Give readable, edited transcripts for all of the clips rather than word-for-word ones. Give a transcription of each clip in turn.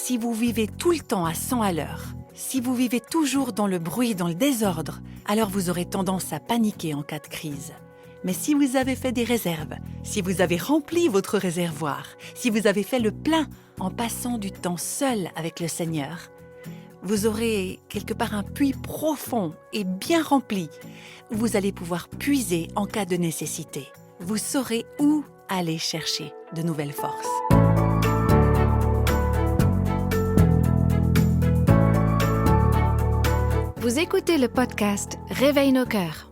Si vous vivez tout le temps à 100 à l'heure, si vous vivez toujours dans le bruit, dans le désordre, alors vous aurez tendance à paniquer en cas de crise. Mais si vous avez fait des réserves, si vous avez rempli votre réservoir, si vous avez fait le plein en passant du temps seul avec le Seigneur, vous aurez quelque part un puits profond et bien rempli où vous allez pouvoir puiser en cas de nécessité. Vous saurez où aller chercher de nouvelles forces. Vous écoutez le podcast Réveille nos cœurs.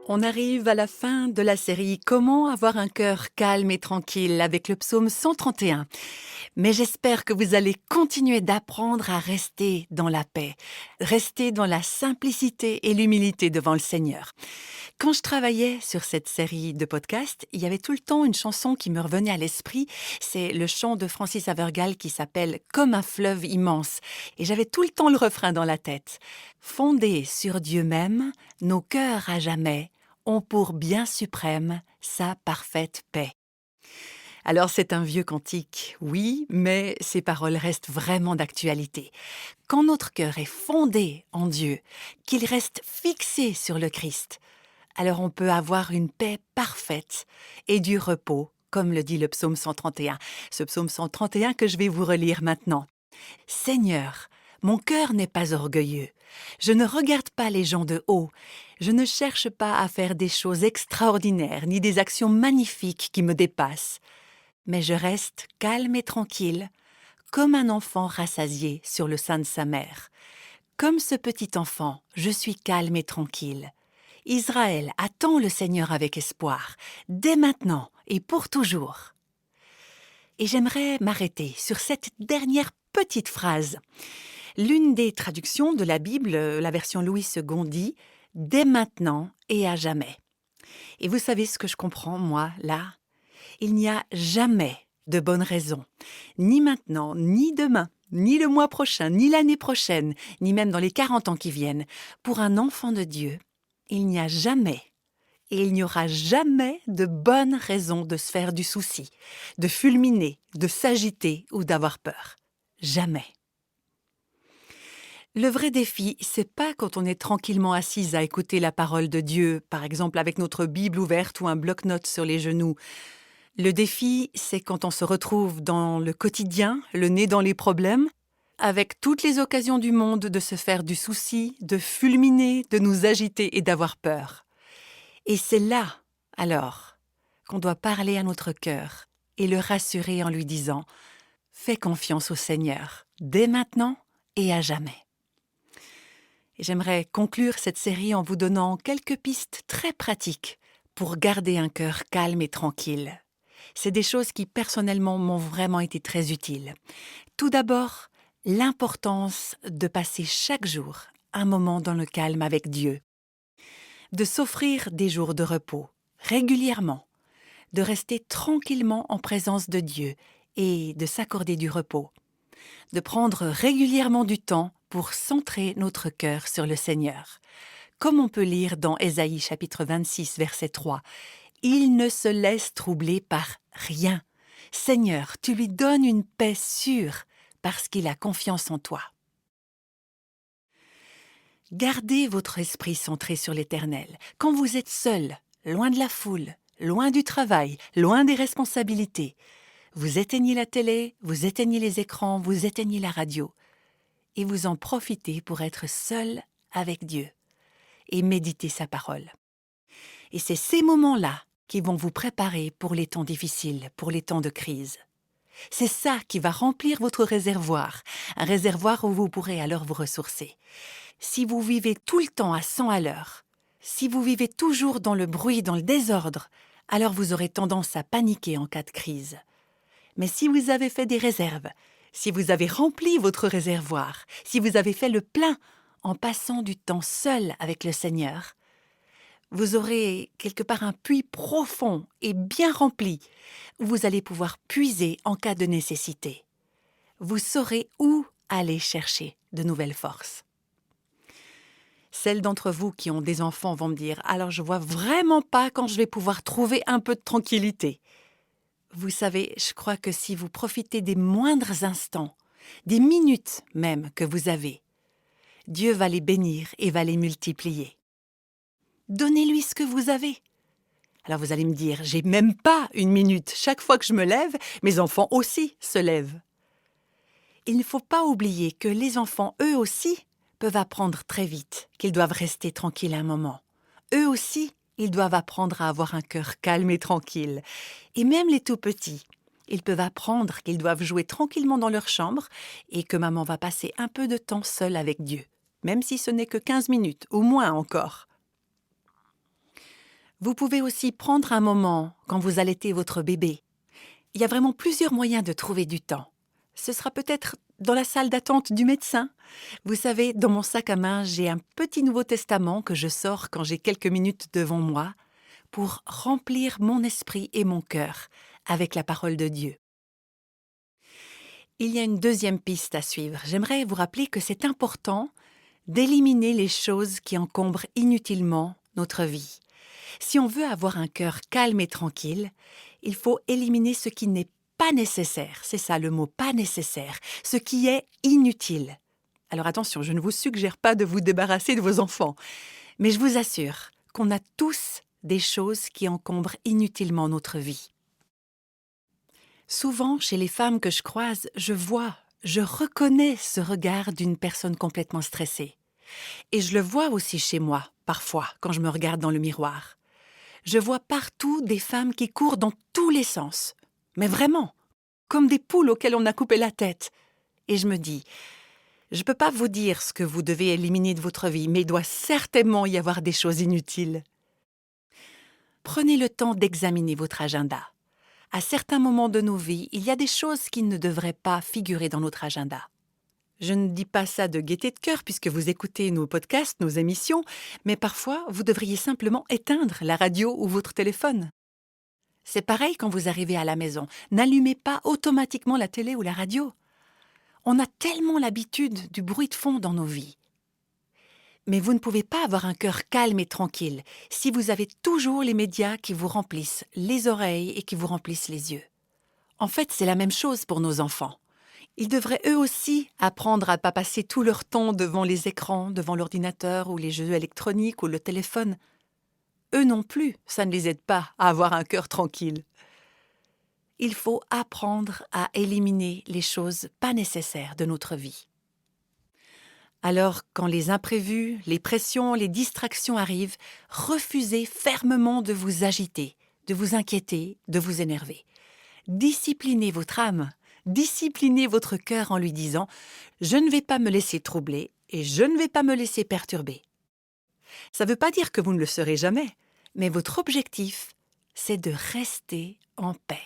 On arrive à la fin de la série « Comment avoir un cœur calme et tranquille » avec le psaume 131. Mais j'espère que vous allez continuer d'apprendre à rester dans la paix, rester dans la simplicité et l'humilité devant le Seigneur. Quand je travaillais sur cette série de podcasts, il y avait tout le temps une chanson qui me revenait à l'esprit. C'est le chant de Francis Havergal qui s'appelle « Comme un fleuve immense ». Et j'avais tout le temps le refrain dans la tête. « Fondés sur Dieu même, nos cœurs à jamais ont pour bien suprême sa parfaite paix. » Alors c'est un vieux cantique, oui, mais ces paroles restent vraiment d'actualité. Quand notre cœur est fondé en Dieu, qu'il reste fixé sur le Christ, alors on peut avoir une paix parfaite et du repos, comme le dit le psaume 131. Ce psaume 131 que je vais vous relire maintenant. « Seigneur, mon cœur n'est pas orgueilleux. Je ne regarde pas les gens de haut. Je ne cherche pas à faire des choses extraordinaires ni des actions magnifiques qui me dépassent. Mais je reste calme et tranquille, comme un enfant rassasié sur le sein de sa mère. Comme ce petit enfant, je suis calme et tranquille. Israël attend le Seigneur avec espoir, dès maintenant et pour toujours. » Et j'aimerais m'arrêter sur cette dernière petite phrase. L'une des traductions de la Bible, la version Louis II, dit « dès maintenant et à jamais ». Et vous savez ce que je comprends, moi, là ? Il n'y a jamais de bonne raison, ni maintenant, ni demain, ni le mois prochain, ni l'année prochaine, ni même dans les 40 ans qui viennent. Pour un enfant de Dieu, il n'y a jamais et il n'y aura jamais de bonne raison de se faire du souci, de fulminer, de s'agiter ou d'avoir peur. Jamais. Le vrai défi, c'est pas quand on est tranquillement assise à écouter la parole de Dieu, par exemple avec notre Bible ouverte ou un bloc-notes sur les genoux. Le défi, c'est quand on se retrouve dans le quotidien, le nez dans les problèmes, avec toutes les occasions du monde de se faire du souci, de fulminer, de nous agiter et d'avoir peur. Et c'est là, alors, qu'on doit parler à notre cœur et le rassurer en lui disant « Fais confiance au Seigneur, dès maintenant et à jamais ». Et j'aimerais conclure cette série en vous donnant quelques pistes très pratiques pour garder un cœur calme et tranquille. C'est des choses qui, personnellement, m'ont vraiment été très utiles. Tout d'abord, l'importance de passer chaque jour un moment dans le calme avec Dieu. De s'offrir des jours de repos, régulièrement. De rester tranquillement en présence de Dieu et de s'accorder du repos. De prendre régulièrement du temps pour centrer notre cœur sur le Seigneur. Comme on peut lire dans Ésaïe chapitre 26, verset 3, « Il ne se laisse troubler par rien. Seigneur, tu lui donnes une paix sûre parce qu'il a confiance en toi. » Gardez votre esprit centré sur l'Éternel. Quand vous êtes seul, loin de la foule, loin du travail, loin des responsabilités, vous éteignez la télé, vous éteignez les écrans, vous éteignez la radio et vous en profitez pour être seul avec Dieu et méditer sa parole. Et c'est ces moments-là qui vont vous préparer pour les temps difficiles, pour les temps de crise. C'est ça qui va remplir votre réservoir, un réservoir où vous pourrez alors vous ressourcer. Si vous vivez tout le temps à 100 à l'heure, si vous vivez toujours dans le bruit, dans le désordre, alors vous aurez tendance à paniquer en cas de crise. Mais si vous avez fait des réserves, si vous avez rempli votre réservoir, si vous avez fait le plein en passant du temps seul avec le Seigneur, vous aurez quelque part un puits profond et bien rempli où vous allez pouvoir puiser en cas de nécessité. Vous saurez où aller chercher de nouvelles forces. Celles d'entre vous qui ont des enfants vont me dire « Alors je vois vraiment pas quand je vais pouvoir trouver un peu de tranquillité. » Vous savez, je crois que si vous profitez des moindres instants, des minutes même que vous avez, Dieu va les bénir et va les multiplier. Donnez-lui ce que vous avez. Alors vous allez me dire, j'ai même pas une minute. Chaque fois que je me lève, mes enfants aussi se lèvent. Il ne faut pas oublier que les enfants, eux aussi, peuvent apprendre très vite qu'ils doivent rester tranquilles un moment. Eux aussi, ils doivent apprendre à avoir un cœur calme et tranquille. Et même les tout petits, ils peuvent apprendre qu'ils doivent jouer tranquillement dans leur chambre et que maman va passer un peu de temps seule avec Dieu, même si ce n'est que 15 minutes, ou moins encore. Vous pouvez aussi prendre un moment quand vous allaitez votre bébé. Il y a vraiment plusieurs moyens de trouver du temps. Ce sera peut-être dans la salle d'attente du médecin. Vous savez, dans mon sac à main, j'ai un petit Nouveau Testament que je sors quand j'ai quelques minutes devant moi pour remplir mon esprit et mon cœur avec la parole de Dieu. Il y a une deuxième piste à suivre. J'aimerais vous rappeler que c'est important d'éliminer les choses qui encombrent inutilement notre vie. Si on veut avoir un cœur calme et tranquille, il faut éliminer ce qui n'est pas nécessaire. C'est ça le mot, pas nécessaire. Ce qui est inutile. Alors attention, je ne vous suggère pas de vous débarrasser de vos enfants, mais je vous assure qu'on a tous des choses qui encombrent inutilement notre vie. Souvent, chez les femmes que je croise, je reconnais ce regard d'une personne complètement stressée. Et je le vois aussi chez moi, parfois, quand je me regarde dans le miroir. Je vois partout des femmes qui courent dans tous les sens. Mais vraiment, comme des poules auxquelles on a coupé la tête. Et je me dis, je ne peux pas vous dire ce que vous devez éliminer de votre vie, mais il doit certainement y avoir des choses inutiles. Prenez le temps d'examiner votre agenda. À certains moments de nos vies, il y a des choses qui ne devraient pas figurer dans notre agenda. Je ne dis pas ça de gaieté de cœur puisque vous écoutez nos podcasts, nos émissions, mais parfois vous devriez simplement éteindre la radio ou votre téléphone. C'est pareil quand vous arrivez à la maison. N'allumez pas automatiquement la télé ou la radio. On a tellement l'habitude du bruit de fond dans nos vies. Mais vous ne pouvez pas avoir un cœur calme et tranquille si vous avez toujours les médias qui vous remplissent les oreilles et qui vous remplissent les yeux. En fait, c'est la même chose pour nos enfants. Ils devraient eux aussi apprendre à ne pas passer tout leur temps devant les écrans, devant l'ordinateur ou les jeux électroniques ou le téléphone. Eux non plus, ça ne les aide pas à avoir un cœur tranquille. Il faut apprendre à éliminer les choses pas nécessaires de notre vie. Alors, quand les imprévus, les pressions, les distractions arrivent, refusez fermement de vous agiter, de vous inquiéter, de vous énerver. Disciplinez votre âme. Disciplinez votre cœur en lui disant « Je ne vais pas me laisser troubler et je ne vais pas me laisser perturber ». Ça ne veut pas dire que vous ne le serez jamais, mais votre objectif, c'est de rester en paix.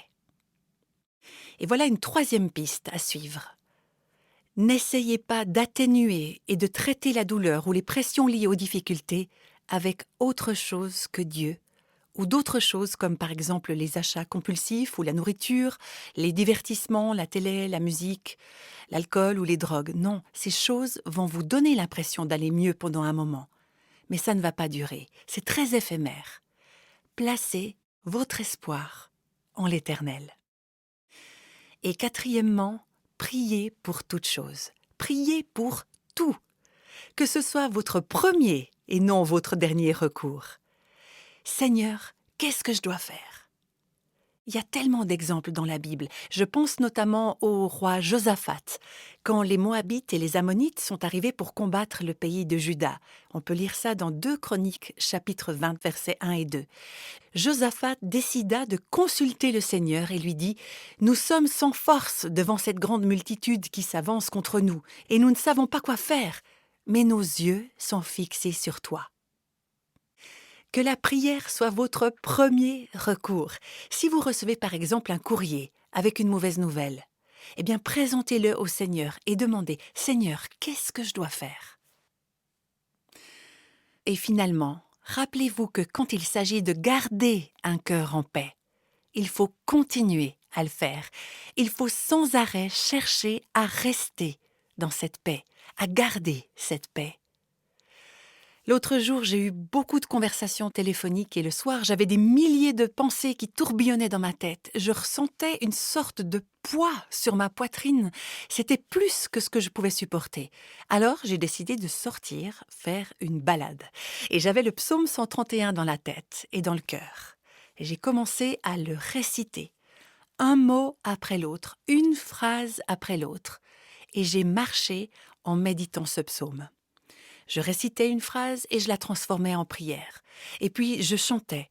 Et voilà une troisième piste à suivre. N'essayez pas d'atténuer et de traiter la douleur ou les pressions liées aux difficultés avec autre chose que Dieu, ou d'autres choses comme par exemple les achats compulsifs ou la nourriture, les divertissements, la télé, la musique, l'alcool ou les drogues. Non, ces choses vont vous donner l'impression d'aller mieux pendant un moment. Mais ça ne va pas durer, c'est très éphémère. Placez votre espoir en l'Éternel. Et quatrièmement, priez pour toutes choses. Priez pour tout. Que ce soit votre premier et non votre dernier recours. Seigneur, qu'est-ce que je dois faire? Il y a tellement d'exemples dans la Bible. Je pense notamment au roi Josaphat, quand les Moabites et les Ammonites sont arrivés pour combattre le pays de Juda. On peut lire ça dans 2 Chroniques, chapitre 20, versets 1 et 2. Josaphat décida de consulter le Seigneur et lui dit « Nous sommes sans force devant cette grande multitude qui s'avance contre nous, et nous ne savons pas quoi faire, mais nos yeux sont fixés sur toi. » Que la prière soit votre premier recours. Si vous recevez par exemple un courrier avec une mauvaise nouvelle, eh bien présentez-le au Seigneur et demandez « Seigneur, qu'est-ce que je dois faire ?» Et finalement, rappelez-vous que quand il s'agit de garder un cœur en paix, il faut continuer à le faire. Il faut sans arrêt chercher à rester dans cette paix, à garder cette paix. L'autre jour, j'ai eu beaucoup de conversations téléphoniques et le soir, j'avais des milliers de pensées qui tourbillonnaient dans ma tête. Je ressentais une sorte de poids sur ma poitrine. C'était plus que ce que je pouvais supporter. Alors, j'ai décidé de sortir, faire une balade. Et j'avais le psaume 131 dans la tête et dans le cœur. Et j'ai commencé à le réciter, un mot après l'autre, une phrase après l'autre. Et j'ai marché en méditant ce psaume. Je récitais une phrase et je la transformais en prière. Et puis je chantais.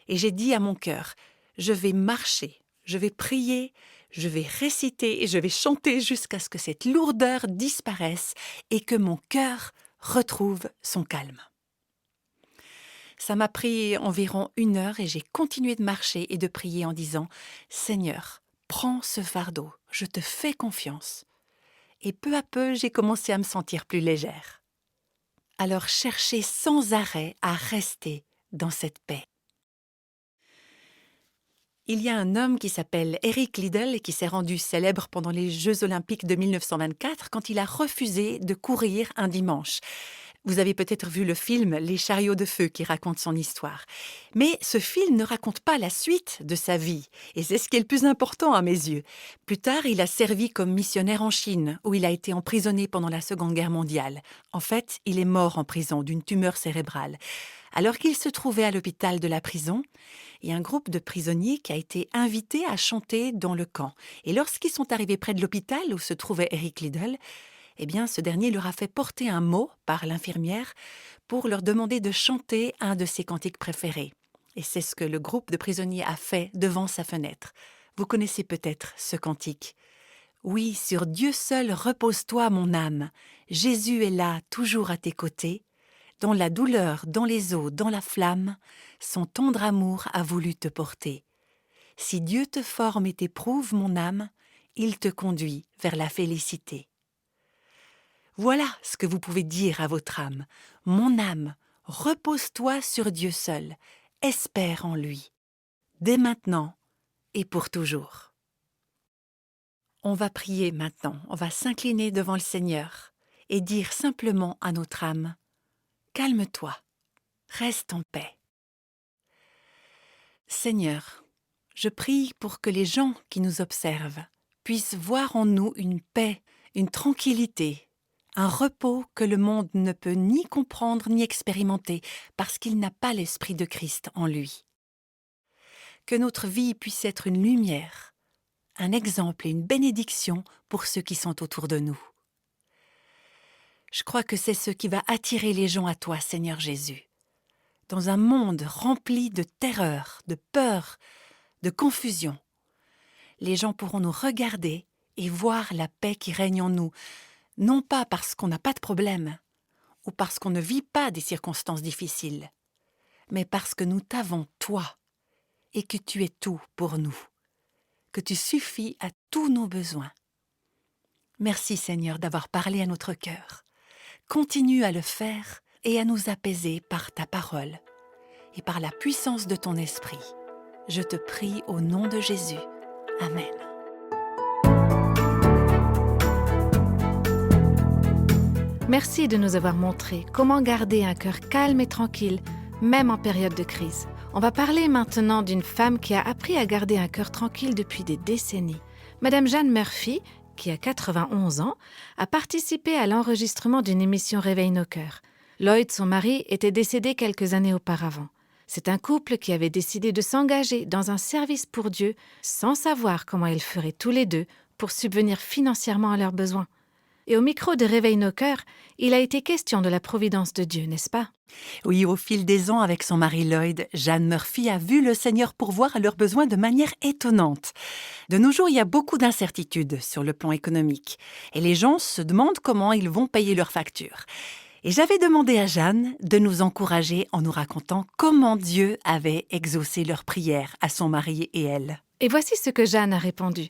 Et j'ai dit à mon cœur, je vais marcher, je vais prier, je vais réciter et je vais chanter jusqu'à ce que cette lourdeur disparaisse et que mon cœur retrouve son calme. Ça m'a pris environ 1 heure et j'ai continué de marcher et de prier en disant « Seigneur, prends ce fardeau, je te fais confiance. » Et peu à peu, j'ai commencé à me sentir plus légère. Alors cherchez sans arrêt à rester dans cette paix. Il y a un homme qui s'appelle Eric Liddell et qui s'est rendu célèbre pendant les Jeux olympiques de 1924 quand il a refusé de courir un dimanche. Vous avez peut-être vu le film Les chariots de feu qui raconte son histoire. Mais ce film ne raconte pas la suite de sa vie. Et c'est ce qui est le plus important à mes yeux. Plus tard, il a servi comme missionnaire en Chine, où il a été emprisonné pendant la Seconde Guerre mondiale. En fait, il est mort en prison d'une tumeur cérébrale. Alors qu'il se trouvait à l'hôpital de la prison, il y a un groupe de prisonniers qui a été invité à chanter dans le camp. Et lorsqu'ils sont arrivés près de l'hôpital où se trouvait Eric Liddell, eh bien, ce dernier leur a fait porter un mot par l'infirmière pour leur demander de chanter un de ses cantiques préférés. Et c'est ce que le groupe de prisonniers a fait devant sa fenêtre. Vous connaissez peut-être ce cantique. « Oui, sur Dieu seul repose-toi, mon âme. Jésus est là, toujours à tes côtés. Dans la douleur, dans les eaux, dans la flamme, son tendre amour a voulu te porter. Si Dieu te forme et t'éprouve, mon âme, il te conduit vers la félicité. » Voilà ce que vous pouvez dire à votre âme. Mon âme, repose-toi sur Dieu seul, espère en lui, dès maintenant et pour toujours. On va prier maintenant, on va s'incliner devant le Seigneur et dire simplement à notre âme, calme-toi, reste en paix. Seigneur, je prie pour que les gens qui nous observent puissent voir en nous une paix, une tranquillité, un repos que le monde ne peut ni comprendre ni expérimenter parce qu'il n'a pas l'Esprit de Christ en lui. Que notre vie puisse être une lumière, un exemple et une bénédiction pour ceux qui sont autour de nous. Je crois que c'est ce qui va attirer les gens à toi, Seigneur Jésus. Dans un monde rempli de terreur, de peur, de confusion, les gens pourront nous regarder et voir la paix qui règne en nous, non pas parce qu'on n'a pas de problème ou parce qu'on ne vit pas des circonstances difficiles, mais parce que nous t'avons, toi, et que tu es tout pour nous, que tu suffis à tous nos besoins. Merci Seigneur d'avoir parlé à notre cœur. Continue à le faire et à nous apaiser par ta parole et par la puissance de ton esprit. Je te prie au nom de Jésus. Amen. Merci de nous avoir montré comment garder un cœur calme et tranquille, même en période de crise. On va parler maintenant d'une femme qui a appris à garder un cœur tranquille depuis des décennies. Madame Jeanne Murphy, qui a 91 ans, a participé à l'enregistrement d'une émission Réveille nos cœurs. Lloyd, son mari, était décédé quelques années auparavant. C'est un couple qui avait décidé de s'engager dans un service pour Dieu sans savoir comment ils feraient tous les deux pour subvenir financièrement à leurs besoins. Et au micro de Réveille nos cœurs, il a été question de la providence de Dieu, n'est-ce pas? Oui, au fil des ans, avec son mari Lloyd, Jeanne Murphy a vu le Seigneur pourvoir à leurs besoins de manière étonnante. De nos jours, il y a beaucoup d'incertitudes sur le plan économique. Et les gens se demandent comment ils vont payer leurs factures. Et j'avais demandé à Jeanne de nous encourager en nous racontant comment Dieu avait exaucé leurs prières à son mari et elle. Et voici ce que Jeanne a répondu.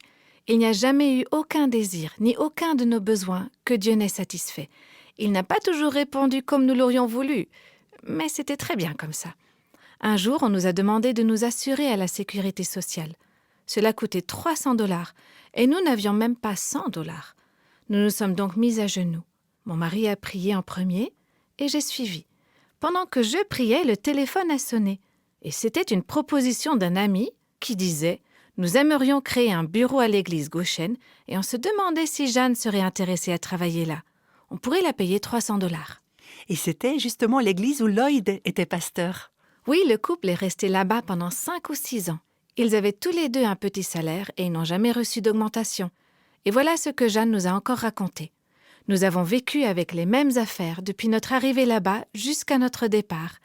Il n'y a jamais eu aucun désir, ni aucun de nos besoins que Dieu n'ait satisfait. Il n'a pas toujours répondu comme nous l'aurions voulu, mais c'était très bien comme ça. Un jour, on nous a demandé de nous assurer à la sécurité sociale. Cela coûtait 300 $ et nous n'avions même pas 100 $. Nous nous sommes donc mis à genoux. Mon mari a prié en premier et j'ai suivi. Pendant que je priais, le téléphone a sonné. Et c'était une proposition d'un ami qui disait « Nous aimerions créer un bureau à l'église Goshen et on se demandait si Jeanne serait intéressée à travailler là. On pourrait la payer 300 $. Et c'était justement l'église où Lloyd était pasteur. Oui, le couple est resté là-bas pendant 5 ou 6 ans. Ils avaient tous les deux un petit salaire et ils n'ont jamais reçu d'augmentation. Et voilà ce que Jeanne nous a encore raconté. Nous avons vécu avec les mêmes affaires depuis notre arrivée là-bas jusqu'à notre départ.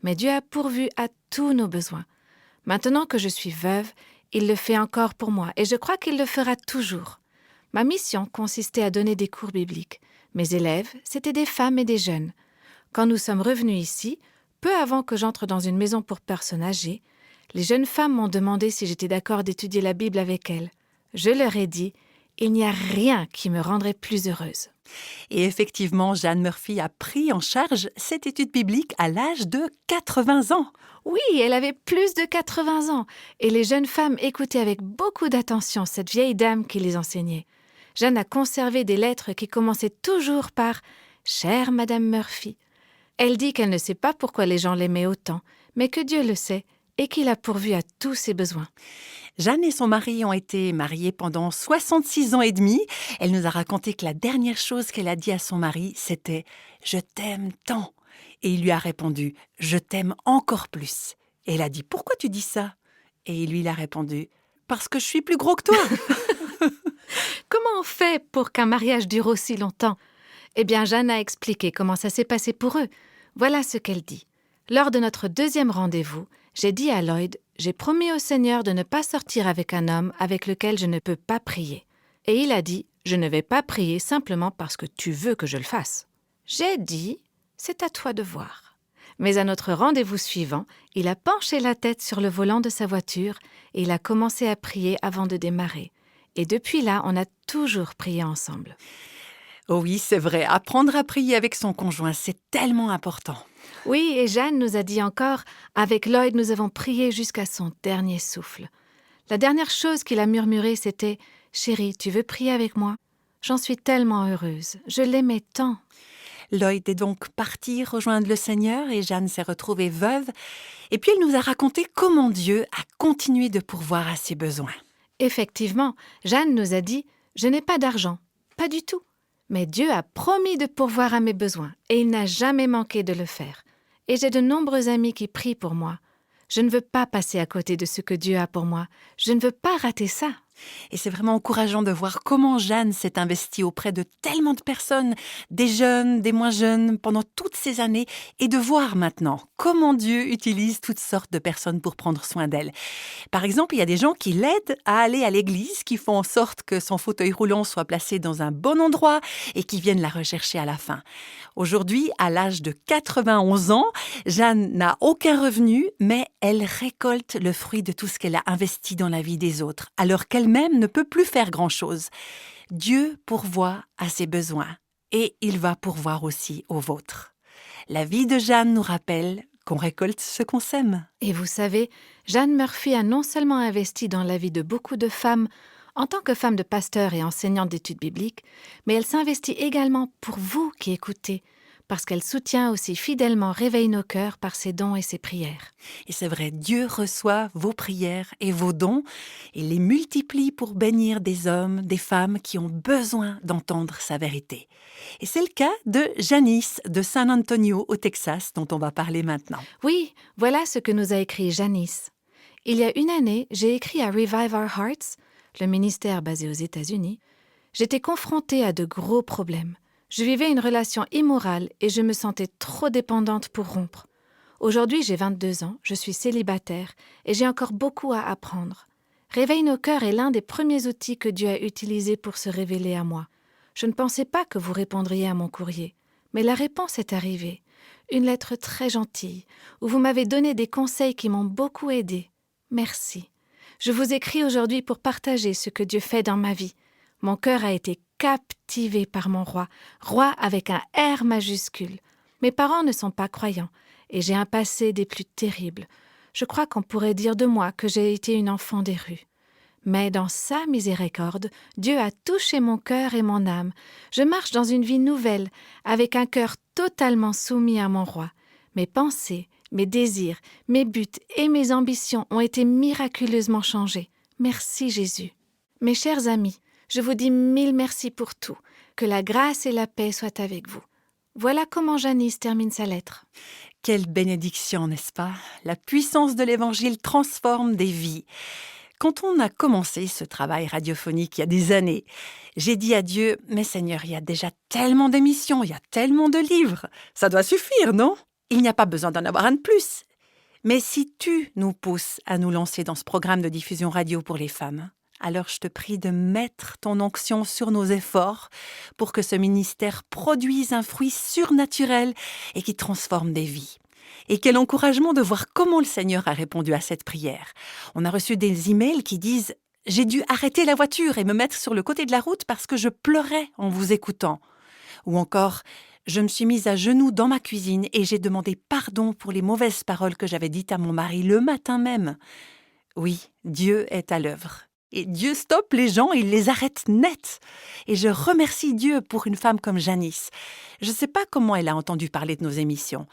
Mais Dieu a pourvu à tous nos besoins. Maintenant que je suis veuve, il le fait encore pour moi et je crois qu'il le fera toujours. Ma mission consistait à donner des cours bibliques. Mes élèves, c'étaient des femmes et des jeunes. Quand nous sommes revenus ici, peu avant que j'entre dans une maison pour personnes âgées, les jeunes femmes m'ont demandé si j'étais d'accord d'étudier la Bible avec elles. Je leur ai dit « Il n'y a rien qui me rendrait plus heureuse ». Et effectivement, Jeanne Murphy a pris en charge cette étude biblique à l'âge de 80 ans. Oui, elle avait plus de 80 ans et les jeunes femmes écoutaient avec beaucoup d'attention cette vieille dame qui les enseignait. Jeanne a conservé des lettres qui commençaient toujours par « Chère Madame Murphy ». Elle dit qu'elle ne sait pas pourquoi les gens l'aimaient autant, mais que Dieu le sait et qu'il a pourvu à tous ses besoins. Jeanne et son mari ont été mariés pendant 66 ans et demi. Elle nous a raconté que la dernière chose qu'elle a dit à son mari, c'était « Je t'aime tant ». Et il lui a répondu « Je t'aime encore plus ». Et elle a dit « Pourquoi tu dis ça ?» Et il lui a répondu « Parce que je suis plus gros que toi ». Comment on fait pour qu'un mariage dure aussi longtemps ? Eh bien, Jeanne a expliqué comment ça s'est passé pour eux. Voilà ce qu'elle dit. Lors de notre deuxième rendez-vous, j'ai dit à Lloyd « J'ai promis au Seigneur de ne pas sortir avec un homme avec lequel je ne peux pas prier. » Et il a dit « Je ne vais pas prier simplement parce que tu veux que je le fasse. » J'ai dit « C'est à toi de voir. » Mais à notre rendez-vous suivant, il a penché la tête sur le volant de sa voiture et il a commencé à prier avant de démarrer. Et depuis là, on a toujours prié ensemble. Oh oui, c'est vrai, apprendre à prier avec son conjoint, c'est tellement important. Oui, et Jeanne nous a dit encore, avec Lloyd, nous avons prié jusqu'à son dernier souffle. La dernière chose qu'il a murmurée, c'était « Chérie, tu veux prier avec moi ? J'en suis tellement heureuse, je l'aimais tant. » Lloyd est donc parti rejoindre le Seigneur et Jeanne s'est retrouvée veuve. Et puis elle nous a raconté comment Dieu a continué de pourvoir à ses besoins. Effectivement, Jeanne nous a dit « Je n'ai pas d'argent, pas du tout. Mais Dieu a promis de pourvoir à mes besoins et il n'a jamais manqué de le faire. Et j'ai de nombreux amis qui prient pour moi. Je ne veux pas passer à côté de ce que Dieu a pour moi. Je ne veux pas rater ça. » Et c'est vraiment encourageant de voir comment Jeanne s'est investie auprès de tellement de personnes, des jeunes, des moins jeunes, pendant toutes ces années, et de voir maintenant comment Dieu utilise toutes sortes de personnes pour prendre soin d'elle. Par exemple, il y a des gens qui l'aident à aller à l'église, qui font en sorte que son fauteuil roulant soit placé dans un bon endroit et qui viennent la rechercher à la fin. Aujourd'hui, à l'âge de 91 ans, Jeanne n'a aucun revenu, mais elle récolte le fruit de tout ce qu'elle a investi dans la vie des autres, alors qu'elle-même ne peut plus faire grand-chose. Dieu pourvoit à ses besoins et il va pourvoir aussi aux vôtres. La vie de Jeanne nous rappelle qu'on récolte ce qu'on sème. Et vous savez, Jeanne Murphy a non seulement investi dans la vie de beaucoup de femmes en tant que femme de pasteur et enseignante d'études bibliques, mais elle s'investit également pour vous qui écoutez, parce qu'elle soutient aussi fidèlement Réveille nos cœurs par ses dons et ses prières. Et c'est vrai, Dieu reçoit vos prières et vos dons et les multiplie pour bénir des hommes, des femmes qui ont besoin d'entendre sa vérité. Et c'est le cas de Janice de San Antonio au Texas dont on va parler maintenant. Oui, voilà ce que nous a écrit Janice. Il y a une année, j'ai écrit à Revive Our Hearts, le ministère basé aux États-Unis. J'étais confrontée à de gros problèmes. Je vivais une relation immorale et je me sentais trop dépendante pour rompre. Aujourd'hui, j'ai 22 ans, je suis célibataire et j'ai encore beaucoup à apprendre. Réveille nos cœurs est l'un des premiers outils que Dieu a utilisés pour se révéler à moi. Je ne pensais pas que vous répondriez à mon courrier, mais la réponse est arrivée. Une lettre très gentille, où vous m'avez donné des conseils qui m'ont beaucoup aidée. Merci. Je vous écris aujourd'hui pour partager ce que Dieu fait dans ma vie. Mon cœur a été captivé par mon roi avec un R majuscule. Mes parents ne sont pas croyants et j'ai un passé des plus terribles. Je crois qu'on pourrait dire de moi que j'ai été une enfant des rues. Mais dans sa miséricorde, Dieu a touché mon cœur et mon âme. Je marche dans une vie nouvelle, avec un cœur totalement soumis à mon roi. Mes pensées, mes désirs, mes buts et mes ambitions ont été miraculeusement changés. Merci Jésus. Mes chers amis, je vous dis 1000 merci pour tout. Que la grâce et la paix soient avec vous. Voilà comment Janice termine sa lettre. Quelle bénédiction, n'est-ce pas? La puissance de l'Évangile transforme des vies. Quand on a commencé ce travail radiophonique il y a des années, j'ai dit à Dieu, « Mais Seigneur, il y a déjà tellement d'émissions, il y a tellement de livres. Ça doit suffire, non? Il n'y a pas besoin d'en avoir un de plus. Mais si tu nous pousses à nous lancer dans ce programme de diffusion radio pour les femmes, alors je te prie de mettre ton onction sur nos efforts pour que ce ministère produise un fruit surnaturel et qui transforme des vies. Et quel encouragement de voir comment le Seigneur a répondu à cette prière. On a reçu des emails qui disent « J'ai dû arrêter la voiture et me mettre sur le côté de la route parce que je pleurais en vous écoutant. » Ou encore « Je me suis mise à genoux dans ma cuisine et j'ai demandé pardon pour les mauvaises paroles que j'avais dites à mon mari le matin même. » Oui, Dieu est à l'œuvre. Et Dieu stoppe les gens, il les arrête net. Et je remercie Dieu pour une femme comme Janice. Je ne sais pas comment elle a entendu parler de nos émissions,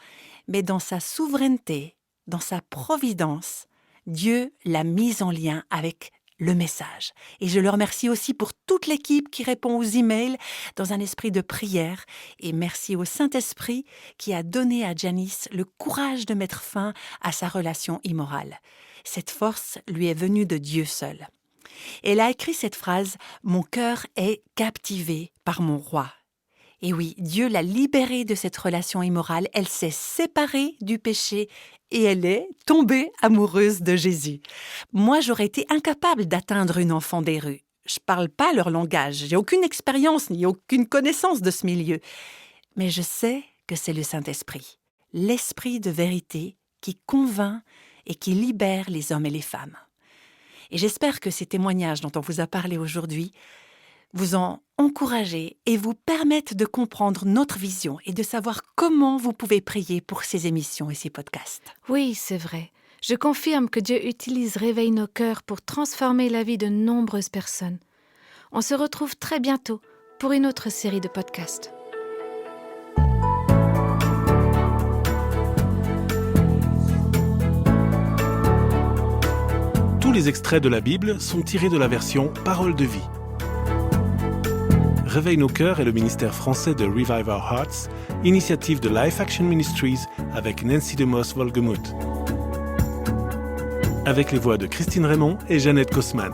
mais dans sa souveraineté, dans sa providence, Dieu l'a mise en lien avec le message. Et je le remercie aussi pour toute l'équipe qui répond aux emails dans un esprit de prière. Et merci au Saint-Esprit qui a donné à Janice le courage de mettre fin à sa relation immorale. Cette force lui est venue de Dieu seul. Elle a écrit cette phrase « Mon cœur est captivé par mon roi ». Et oui, Dieu l'a libérée de cette relation immorale, elle s'est séparée du péché et elle est tombée amoureuse de Jésus. Moi, j'aurais été incapable d'atteindre une enfant des rues. Je ne parle pas leur langage, j'ai aucune expérience ni aucune connaissance de ce milieu. Mais je sais que c'est le Saint-Esprit, l'Esprit de vérité qui convainc et qui libère les hommes et les femmes. Et j'espère que ces témoignages dont on vous a parlé aujourd'hui vous ont encouragé et vous permettent de comprendre notre vision et de savoir comment vous pouvez prier pour ces émissions et ces podcasts. Oui, c'est vrai. Je confirme que Dieu utilise Réveille nos cœurs pour transformer la vie de nombreuses personnes. On se retrouve très bientôt pour une autre série de podcasts. Tous les extraits de la Bible sont tirés de la version Parole de vie. Réveille nos cœurs est le ministère français de Revive Our Hearts, initiative de Life Action Ministries avec Nancy DeMoss-Wolgemuth. Avec les voix de Christine Raymond et Jeannette Kosman.